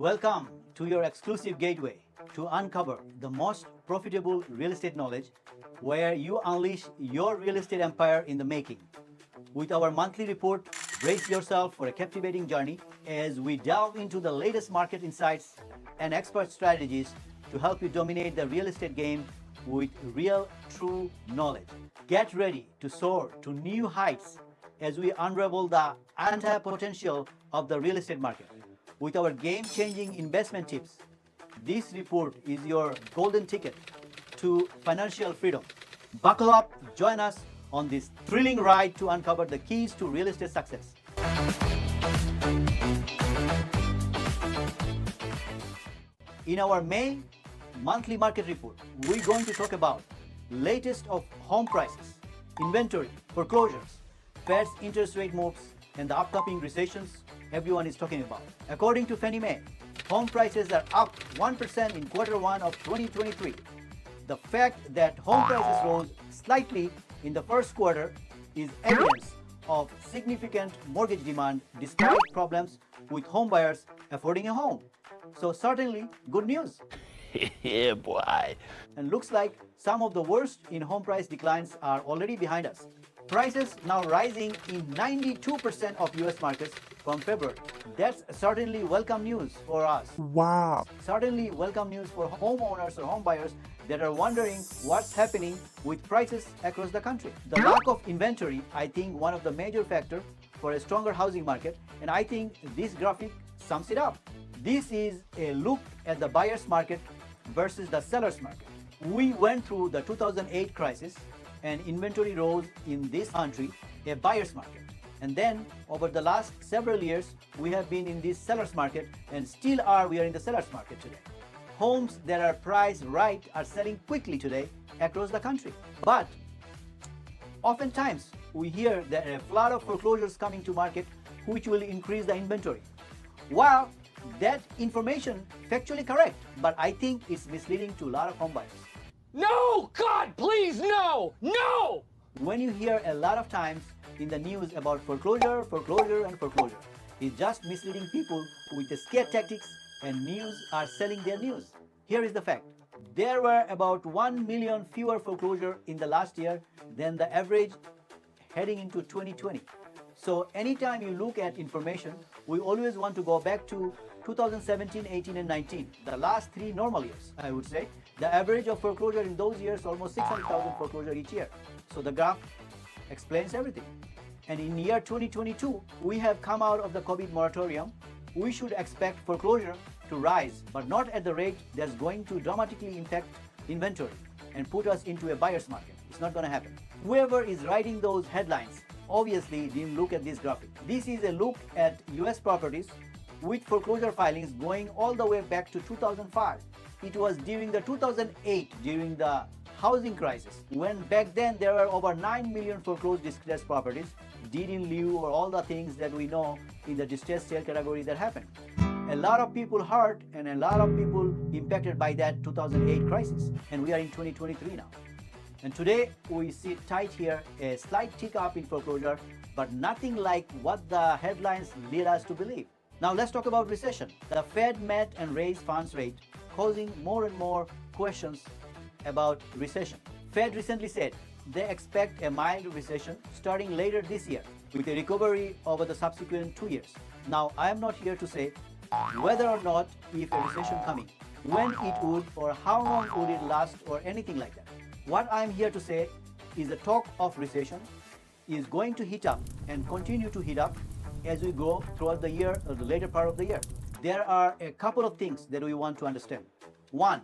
Welcome to your exclusive gateway to uncover the most profitable real estate knowledge where you unleash your real estate empire in the making. With our monthly report, brace yourself for a captivating journey as we delve into the latest market insights and expert strategies to help you dominate the real estate game with real, true knowledge. Get ready to soar to new heights as we unravel the entire potential of the real estate market. With our game-changing investment tips, this report is your golden ticket to financial freedom. Buckle up, join us on this thrilling ride to uncover the keys to real estate success. In our May monthly market report, we're going to talk about latest of home prices, inventory, foreclosures, Fed's interest rate moves, and the upcoming recessions everyone is talking about. According to Fannie Mae, home prices are up 1% in Q1 of 2023. The fact that home prices rose slightly in the first quarter is evidence of significant mortgage demand despite problems with home buyers affording a home. So certainly good news. Yeah, boy. And looks like some of the worst in home price declines are already behind us. Prices now rising in 92% of US markets from February. That's certainly welcome news for us. Wow. Certainly welcome news for homeowners or home buyers that are wondering what's happening with prices across the country. The lack of inventory, I think, one of the major factors for a stronger housing market, and I think this graphic sums it up. This is a look at the buyer's market versus the seller's market. We went through the 2008 crisis and inventory rose in this country, a buyer's market. And then over the last several years, we have been in this seller's market and still we are in the seller's market today. Homes that are priced right are selling quickly today across the country. But oftentimes we hear that a flood of foreclosures coming to market which will increase the inventory. While that information factually correct, but I think it's misleading to a lot of home buyers. No! God, please, no! No! When you hear a lot of times in the news about foreclosure, it's just misleading people with the scare tactics and news are selling their news. Here is the fact. There were about 1 million fewer foreclosure in the last year than the average heading into 2020. So anytime you look at information, we always want to go back to 2017, 18, and 19, the last 3 normal years, I would say. The average of foreclosure in those years, almost 600,000 foreclosure each year. So the graph explains everything. And in year 2022, we have come out of the COVID moratorium. We should expect foreclosure to rise, but not at the rate that's going to dramatically impact inventory and put us into a buyer's market. It's not going to happen. Whoever is writing those headlines obviously didn't look at this graphic. This is a look at US properties with foreclosure filings going all the way back to 2005. It was during the 2008, during the housing crisis, when back then there were over 9 million foreclosed distressed properties, deed in lieu or all the things that we know in the distressed sale category that happened. A lot of people hurt and a lot of people impacted by that 2008 crisis. And we are in 2023 now. And today we sit tight here, a slight tick up in foreclosure, but nothing like what the headlines lead us to believe. Now let's talk about recession. The Fed met and raised funds rate, causing more and more questions about recession. Fed recently said they expect a mild recession starting later this year with a recovery over the subsequent 2 years. Now I am not here to say whether or not if a recession coming, when it would or how long would it last or anything like that. What I am here to say is the talk of recession is going to heat up and continue to heat up as we go throughout the year or the later part of the year. There are a couple of things that we want to understand. 1,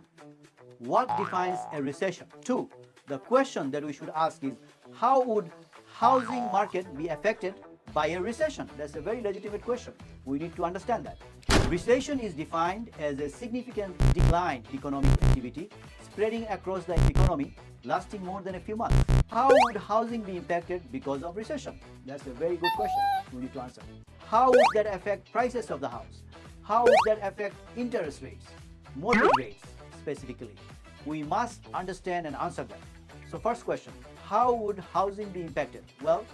what defines a recession? 2, the question that we should ask is how would housing market be affected by a recession? That's a very legitimate question. We need to understand that. Recession is defined as a significant decline in economic activity spreading across the economy lasting more than a few months. How would housing be impacted because of recession? That's a very good question we need to answer. How would that affect prices of the house? How would that affect interest rates, mortgage rates specifically? We must understand and answer that. So first question, how would housing be impacted? Well,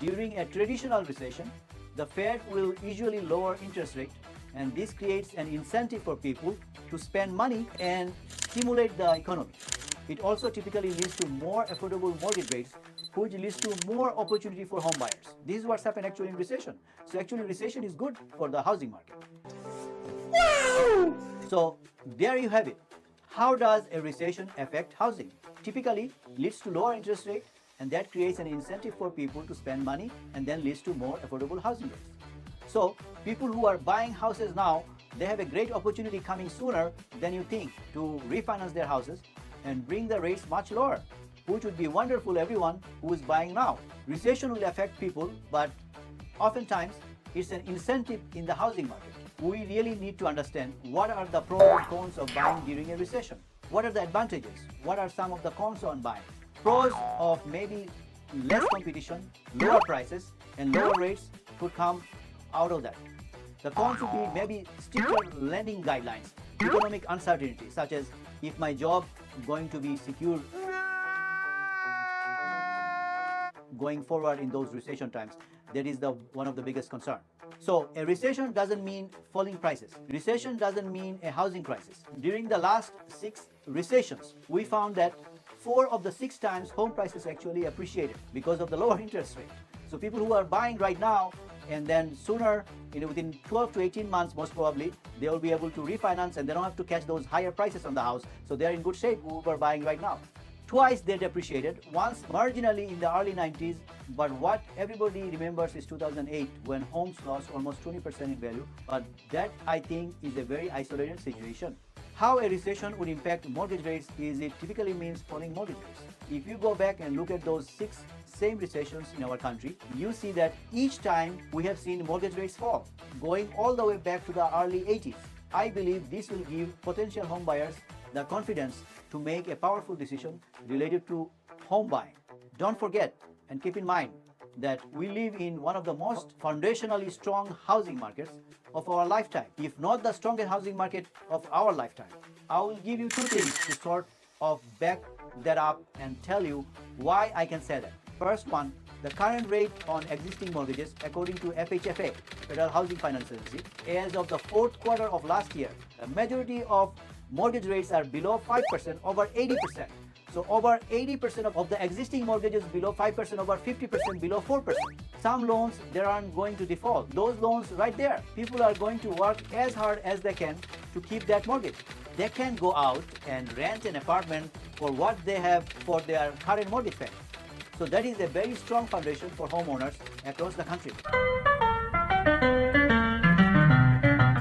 during a traditional recession, the Fed will usually lower interest rate and this creates an incentive for people to spend money and stimulate the economy. It also typically leads to more affordable mortgage rates, which leads to more opportunity for home buyers. This is what's happened actually in recession. So actually recession is good for the housing market. So there you have it. How does a recession affect housing? Typically leads to lower interest rate, and that creates an incentive for people to spend money and then leads to more affordable housing rates. So people who are buying houses now, they have a great opportunity coming sooner than you think to refinance their houses and bring the rates much lower, which would be wonderful everyone who is buying now. Recession will affect people, but oftentimes it's an incentive in the housing market. We really need to understand what are the pros and cons of buying during a recession. What are the advantages? What are some of the cons on buying? Pros of maybe less competition, lower prices, and lower rates could come out of that. The cons would be maybe stricter lending guidelines, economic uncertainty, such as if my job is going to be secure going forward in those recession times. That is one of the biggest concern. So a recession doesn't mean falling prices. Recession doesn't mean a housing crisis. During the last 6 recessions, we found that 4 of the 6 times home prices actually appreciated because of the lower interest rate. So people who are buying right now and then sooner, within 12 to 18 months, most probably, they will be able to refinance and they don't have to catch those higher prices on the house. So they're in good shape who are buying right now. Twice they depreciated, once marginally in the early 90s, but what everybody remembers is 2008 when homes lost almost 20% in value. But that, I think, is a very isolated situation. How a recession would impact mortgage rates is it typically means falling mortgage rates. If you go back and look at those 6 same recessions in our country, you see that each time we have seen mortgage rates fall, going all the way back to the early 80s. I believe this will give potential home buyers the confidence to make a powerful decision related to home buying. Don't forget and keep in mind that we live in one of the most foundationally strong housing markets of our lifetime, if not the strongest housing market of our lifetime. I will give you 2 things to sort of back that up and tell you why I can say that. First one, the current rate on existing mortgages according to FHFA, Federal Housing Finance Agency, as of the 4th quarter of last year, the majority of mortgage rates are below 5%, over 80%. So over 80% of the existing mortgages below 5%, over 50% below 4%. Some loans, they aren't going to default. Those loans right there, people are going to work as hard as they can to keep that mortgage. They can go out and rent an apartment for what they have for their current mortgage payment. So that is a very strong foundation for homeowners across the country.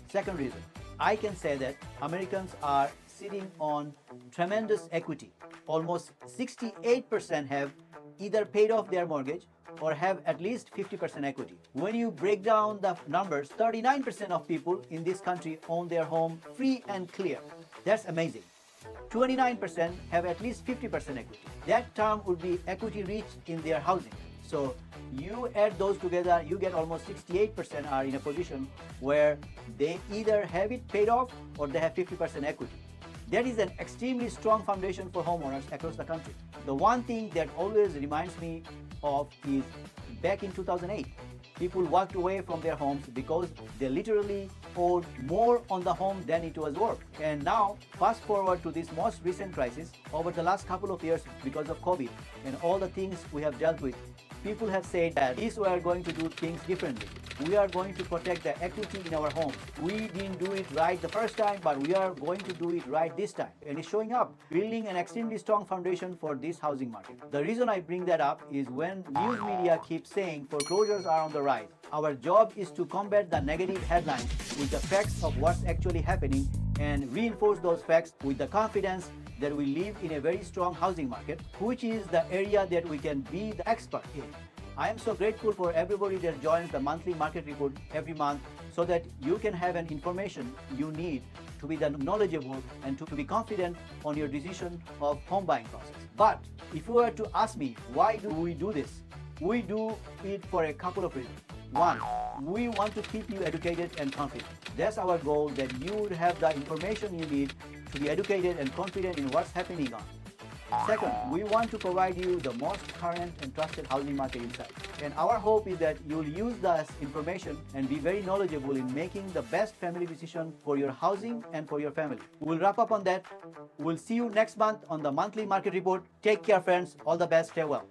Second reason, I can say that Americans are sitting on tremendous equity. Almost 68% have either paid off their mortgage or have at least 50% equity. When you break down the numbers, 39% of people in this country own their home free and clear. That's amazing. 29% have at least 50% equity. That term would be equity rich in their housing. So you add those together, you get almost 68% are in a position where they either have it paid off or they have 50% equity. That is an extremely strong foundation for homeowners across the country. The one thing that always reminds me of is back in 2008, people walked away from their homes because they literally owed more on the home than it was worth. And now, fast forward to this most recent crisis, over the last couple of years because of COVID and all the things we have dealt with, people have said that we are going to do things differently. We are going to protect the equity in our homes. We didn't do it right the first time, but we are going to do it right this time. And it's showing up, building an extremely strong foundation for this housing market. The reason I bring that up is when news media keeps saying foreclosures are on the rise. Our job is to combat the negative headlines with the facts of what's actually happening and reinforce those facts with the confidence that we live in a very strong housing market, which is the area that we can be the expert in. I am so grateful for everybody that joins the monthly market report every month so that you can have an information you need to be knowledgeable and to be confident on your decision of home buying process. But if you were to ask me, why do we do this? We do it for a couple of reasons. One, we want to keep you educated and confident. That's our goal, that you would have the information you need to be educated and confident in what's happening on. Second, we want to provide you the most current and trusted housing market insight. And our hope is that you'll use this information and be very knowledgeable in making the best family decision for your housing and for your family. We'll wrap up on that. We'll see you next month on the monthly market report. Take care, friends. All the best. Stay well.